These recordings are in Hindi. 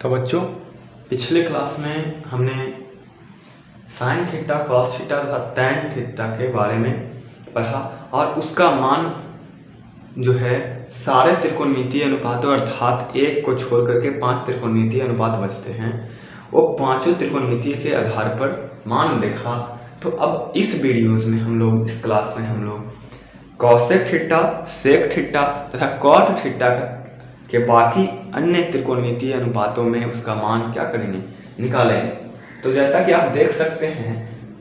तो बच्चों, पिछले क्लास में हमने साइन थीटा, कॉस थीटा तथा टैन थीटा के बारे में पढ़ा और उसका मान जो है सारे त्रिकोणमितीय अनुपातों अर्थात एक को छोड़ करके 5 त्रिकोणमितीय अनुपात बचते हैं, वो पांचों त्रिकोणमितीय के आधार पर मान देखा। तो अब इस वीडियोज में हम लोग, इस क्लास में हम लोग कॉसेक थीटा, सेक थीटा तथा कॉट थीटा के बाकी अन्य त्रिकोणमितीय अनुपातों में उसका मान क्या करेंगे, निकालेंगे। तो जैसा कि आप देख सकते हैं,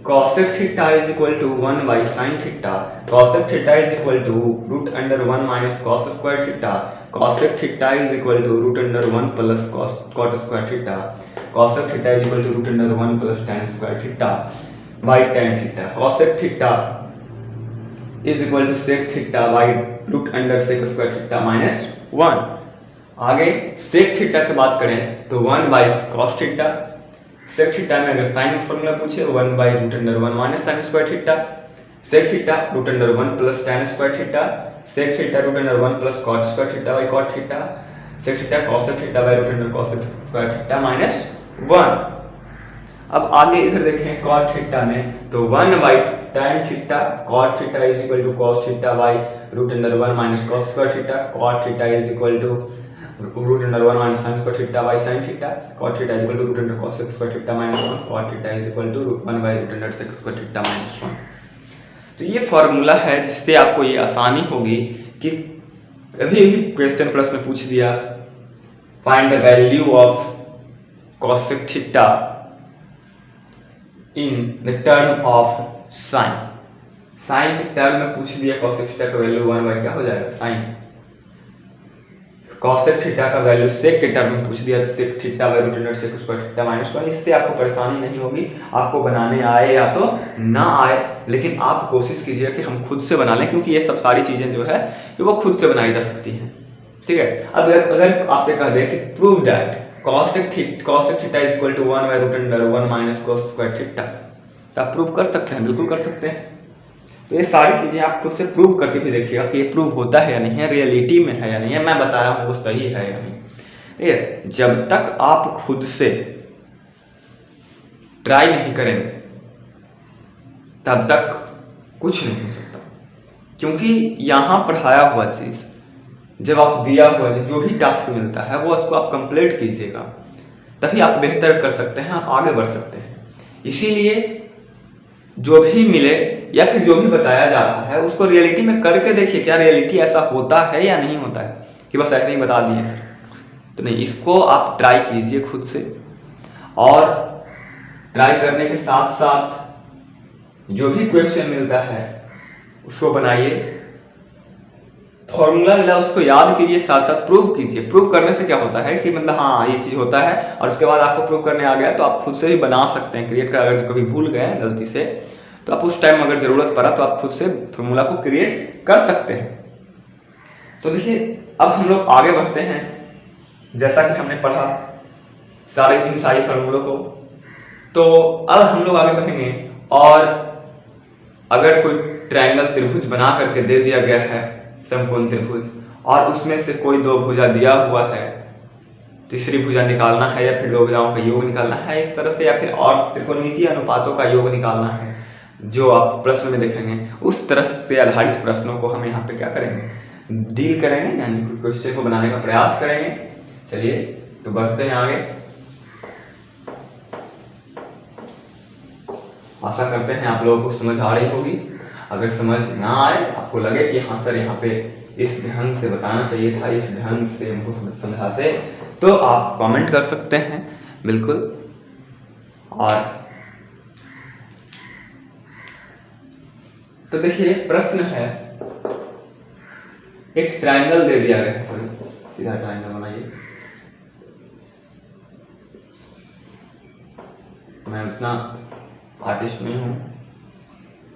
cosec theta is equal to 1 by sine theta, cosec theta is equal to root under 1 minus cos square theta, cosec theta is equal to root under 1 plus cot square theta, cosec theta is equal to root under 1 plus tan square theta by tan theta, cosec theta is equal to sec theta by root under sec square theta minus 1। आगे सेक थीटा की बात करें तो 1 by cos theta, sec theta में अगर साइन फॉर्मूला पूछे 1 by root under 1 minus sine square theta, sec theta root under 1 plus tan square theta, sec theta root under 1 plus cot square theta by cot theta, sec theta cosec theta by root under cosec square theta minus 1। अब आगे इधर देखें कॉट थीटा में तो 1 by tan theta, cot theta is equal to cos theta by root under 1 minus cos square theta, cot theta is equal to root under 1 minus sine square theta by sine theta, cot theta is equal to root under cos square theta minus 1, cot theta is equal to 1 by root under sec square theta minus 1। तो ये फॉर्मूला है जिससे आपको ये आसानी होगी कि कभी भी क्वेश्चन प्रश्न पूछ दिया find the value of cosec theta in the term of sine, sine के टर्म में पूछ दिया कॉसेक थीटा का वैल्यू 1 बाई क्या हो जाएगा साइन, कॉसेक थीटा का वैल्यू सेक के टर्म में पूछ दिया तो sec theta by root under sec square theta minus 1। इससे आपको परेशानी नहीं होगी, आपको बनाने आए या तो ना आए, लेकिन आप कोशिश कीजिए कि हम खुद से बना लें, क्योंकि ये सब सारी चीजें जो है वो खुद से बनाई जा सकती हैं। ठीक है, अब अगर आपसे कह दे कि prove that cosec theta is equal to 1 by root under 1 minus cos square theta, तो आप प्रूव कर सकते हैं, बिल्कुल कर सकते हैं। तो ये सारी चीजें आप खुद से प्रूव करके भी देखिएगा कि ये प्रूव होता है या नहीं है, रियलिटी में है या नहीं है, मैं बताया हूँ वो सही है या नहीं। ये जब तक आप खुद से ट्राई नहीं करेंगे तब तक कुछ नहीं हो सकता, क्योंकि यहाँ पढ़ाया हुआ चीज जब आप दिया हुआ जो भी टास्क मिलता है वो उसको आप कंप्लीट कीजिएगा, तभी आप बेहतर कर सकते हैं, आप आगे बढ़ सकते हैं। इसीलिए जो भी मिले या फिर जो भी बताया जा रहा है उसको रियलिटी में करके देखिए, क्या रियलिटी ऐसा होता है या नहीं होता है कि बस ऐसे ही बता दिए सर, तो नहीं, इसको आप ट्राई कीजिए खुद से। और ट्राई करने के साथ साथ जो भी क्वेश्चन मिलता है उसको बनाइए, फॉर्मूला मिला उसको याद कीजिए, साथ साथ प्रूव कीजिए। प्रूव करने से क्या होता है कि मतलब हाँ ये चीज होता है, और उसके बाद आपको प्रूव करने आ गया तो आप खुद से भी बना सकते हैं, क्रिएट कर। अगर कभी भूल गए गलती से तो आप उस टाइम अगर जरूरत पड़ा तो आप खुद से फॉर्मूला को क्रिएट कर सकते हैं। तो देखिए, अब हम लोग आगे बढ़ते हैं। जैसा कि हमने पढ़ा इन सारी फॉर्मूलों को, तो अब हम लोग आगे बढ़ेंगे। और अगर कोई ट्रायंगल त्रिभुज बना करके दे दिया गया है, समकोण त्रिभुज, और उसमें से कोई दो भुजा दिया हुआ है, तीसरी भुजा निकालना है या फिर दो भुजाओं का योग निकालना है इस तरह से, या फिर और त्रिकोणमितीय अनुपातों का योग निकालना है, जो आप प्रश्न में देखेंगे उस तरह से आधारित प्रश्नों को हम यहाँ पे क्या करेंगे, डील करेंगे, यानी क्वेश्चन को बनाने का प्रयास करेंगे। चलिए तो बढ़ते हैं आगे। आशा करते हैं आप लोगों को समझ आ रही होगी। अगर समझ ना आए, आपको लगे कि हाँ सर यहाँ पे इस ढंग से बताना चाहिए था, इस ढंग से हमको समझाते, तो आप कमेंट कर सकते हैं बिल्कुल। और तो देखिए, प्रश्न है, एक ट्रायंगल दे दिया गया है, सॉरी सीधा ट्रायंगल बनाइए। मैं उतना आर्टिस्ट नहीं हूँ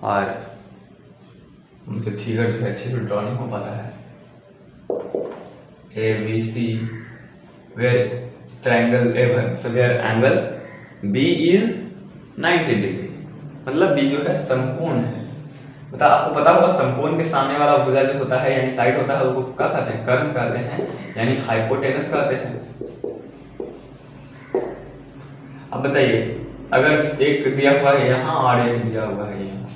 और उनसे फिगर जो है अच्छे से ड्रॉ नहीं हो पाता है। ABC where triangle A where angle B is 90 degree, मतलब B जो है समकोण है। आपको पता होगा समकोण के सामने वाला भुजा जो होता है यानी साइड होता है, उसको क्या कहते हैं, कर्ण कहते हैं, यानी हाइपोटेनस कहते हैं। अब बताइए, अगर एक दिया हुआ है यहाँ और एक दिया हुआ है यहाँ,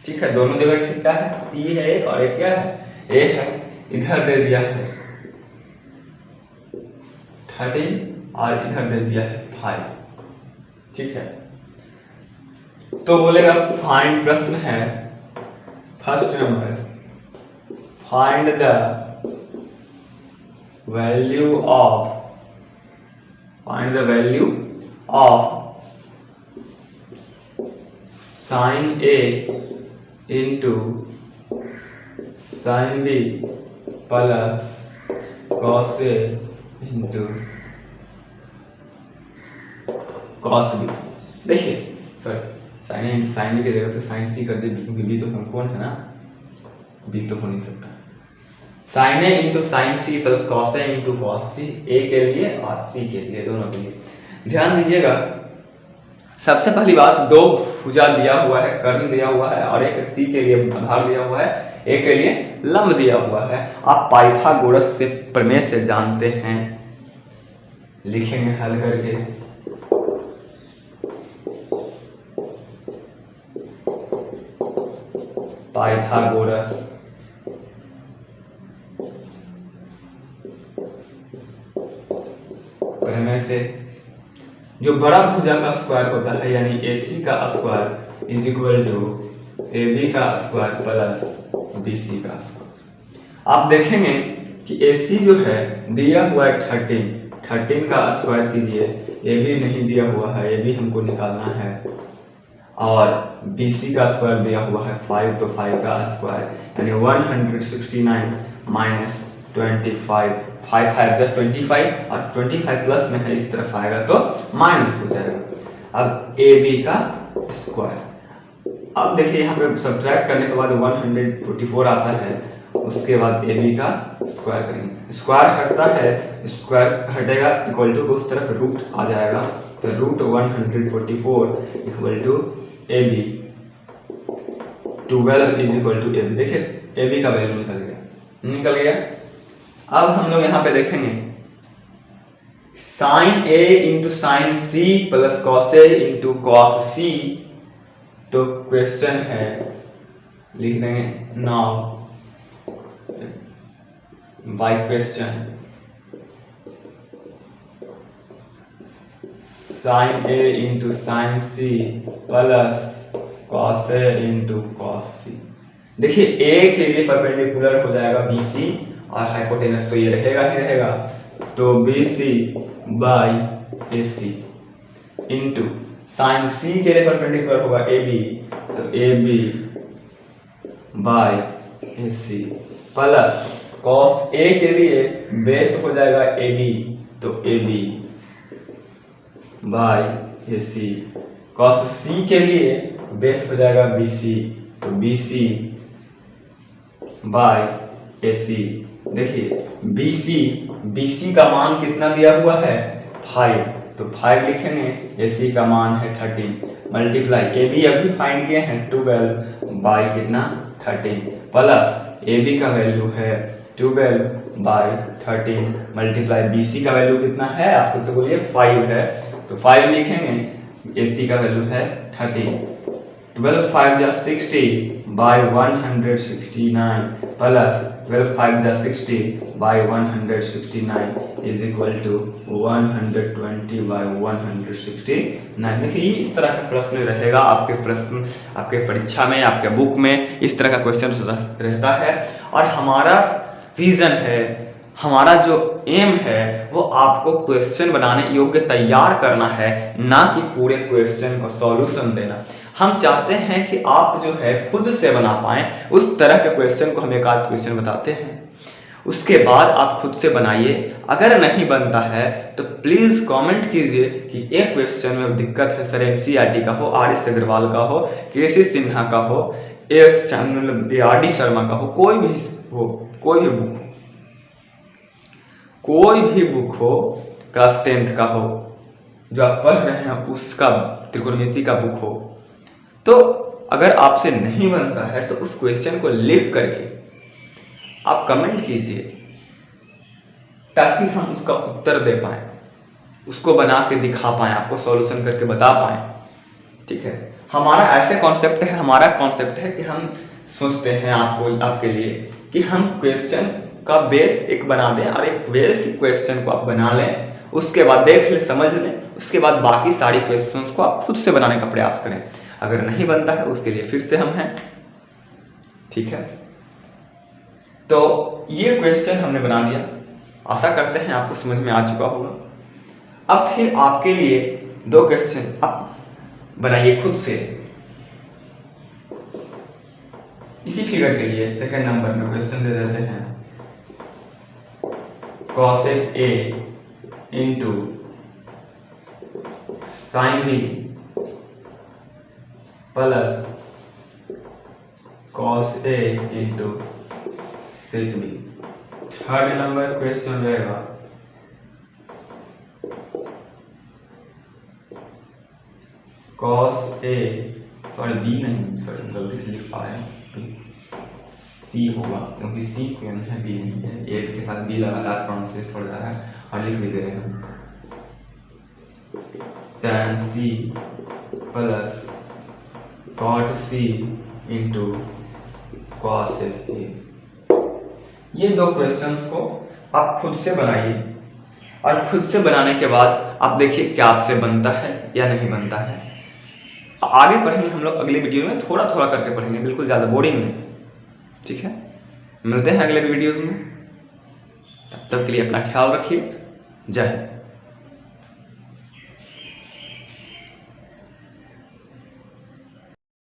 ठीक है, दोनों जगह थीटा है, सी है एक और एक क्या है, ए है। इधर दे दिया है 13 और इधर दे दिया है 5, ठीक है। तो बोलेगा फाइंड, प्रश्न है first number, find the value of sine A into sine B plus cos A into cos B. देखिए sorry, sine A into sine B की जगह पे साइन सी कर दे, क्योंकि बी तो कौन है ना, बी तो हो नहीं सकता। Sine A into sine C plus cos A into cos C, A के लिए और सी के लिए, दोनों के लिए। ध्यान दीजिएगा, सबसे पहली बात, दो भुजा दिया हुआ है, कर्ण दिया हुआ है, और एक सी के लिए आधार दिया हुआ है, ए के लिए लंब दिया हुआ है। आप पाइथागोरस से प्रमेय से जानते हैं, लिखेंगे हल करके। पाइथागोरस प्रमेय से जो बड़ा भुजा का स्क्वायर होता है, यानी AC का square is equal to AB का स्क्वायर प्लस BC का स्क्वायर। आप देखेंगे कि AC जो है दिया हुआ है 13 का स्क्वायर कीजिए, AB नहीं दिया हुआ है, AB हमको निकालना है, और BC का स्क्वायर दिया हुआ है 5, तो 5 का स्क्वायर यानी 169 माइनस 25, 5 5 जस्ट 25, और 25 प्लस में है, इस तरफ आएगा तो माइनस हो जाएगा। अब AB का स्क्वायर, अब देखिए यहाँ पे सब्ट्रैक्ट करने के बाद 144 आता है, उसके बाद AB का स्क्वायर करेंगे, स्क्वायर हटता है, स्क्वायर हटेगा इक्वल टू उस तरफ रूट आ जाएगा, तो root 144 equal to AB 12 is equal to AB। देखिए AB का वैल्यू निकल गया। अब हम लोग यहाँ पे देखेंगे sine A into sine C plus cos A into cos C, तो क्वेश्चन है, लिख देंगे now by question sine A into sine C plus cos A into cos C। देखिए A के लिए परपेंडिकुलर हो जाएगा BC, और हाइपोटेनस तो ये रहेगा ही रहेगा, तो BC by AC into sine C के लिए परपेंडिकुलर होगा AB, तो AB by AC plus cos A के लिए बेस हो जाएगा AB, तो AB by AC, cos C के लिए बेस हो जाएगा BC, तो BC बाई AC। देखिए BC का मान कितना दिया हुआ है 5, तो 5 लिखेंगे, AC का मान है 13 मल्टीप्लाई AB अभी फाइंड किए हैं 12 बाई कितना 13, प्लस AB का वैल्यू है 12 बाई 13 मल्टीप्लाई BC का वैल्यू कितना है, आप खुद से बोलिए 5 है, तो 5 लिखेंगे, AC का वैल्यू है 13, 12 5 जा 60 बाई 169 प्लस 12 5 जा 60 by 169 is equal to 120 by 169। देखिए इस तरह का प्रश्न रहेगा आपके प्रश्न, आपके परीक्षा में, आपके बुक में इस तरह का क्वेश्चन रहता है। और हमारा विजन है, हमारा जो एम है वो आपको क्वेश्चन बनाने योग्य तैयार करना है, ना कि पूरे क्वेश्चन को सॉल्यूशन देना। हम चाहते हैं कि आप जो है खुद से बना पाएं, उस तरह के क्वेश्चन को हम एक आध क्वेश्चन बताते हैं, उसके बाद आप खुद से बनाइए। अगर नहीं बनता है तो प्लीज़ कमेंट कीजिए कि एक क्वेश्चन में दिक्कत है सर, NCERT का हो, RS अग्रवाल का हो, KC सिन्हा का हो, ARD शर्मा का हो, कोई भी हो, कोई भी बुक हो, क्लास 10th का हो, जो आप पढ़ रहे हैं उसका त्रिकोणमिति का बुक हो, तो अगर आपसे नहीं बनता है तो उस क्वेश्चन को लिख करके आप कमेंट कीजिए, ताकि हम उसका उत्तर दे पाएं। उसको बना के दिखा पाएँ, आपको सॉल्यूशन करके बता पाएँ। ठीक है, हमारा ऐसे कॉन्सेप्ट है, हमारा कॉन्सेप्ट है कि हम सोचते हैं आपके लिए कि हम क्वेश्चन का बेस एक बना दें और एक बेसिक क्वेश्चन को आप बना लें, उसके बाद देख लें, समझ लें, उसके बाद बाकी सारी क्वेश्चंस को आप खुद से बनाने का प्रयास करें। अगर नहीं बनता है उसके लिए फिर से हम हैं। ठीक है, तो ये क्वेश्चन हमने बना दिया, आशा करते हैं आपको समझ में आ चुका होगा। अब फिर आपके लिए 2 क्वेश्चन आप बनाइए खुद से। इसी फिगर के लिए सेकंड नंबर में क्वेश्चन दे देते हैं, cosec A into sign B plus cos A into sec B। Third number question रहेगा cos A, सॉरी B नहीं, सॉरी गलती से लिख पाया, C होगा क्योंकि C क्यों है, B नहीं है। A के साथ B लगातार प्रोनाउंसिएट हो जा रहा है और लिख भी दे रहे हैं tan C plus cot C into cos A। ये 2 क्वेश्चंस को आप खुद से बनाइए और खुद से बनाने के बाद आप देखिए क्या आपसे बनता है या नहीं बनता है। आगे पढ़ेंगे हम लोग अगले वीडियो में, थोड़ा थोड़ा करके पढ़ेंगे, बिल्कुल ज़्यादा बोरिंग नहीं। ठीक है, मिलते हैं अगले वीडियोज़ में, तब तक के लिए अपना ख्याल रखिए। जय हिंद।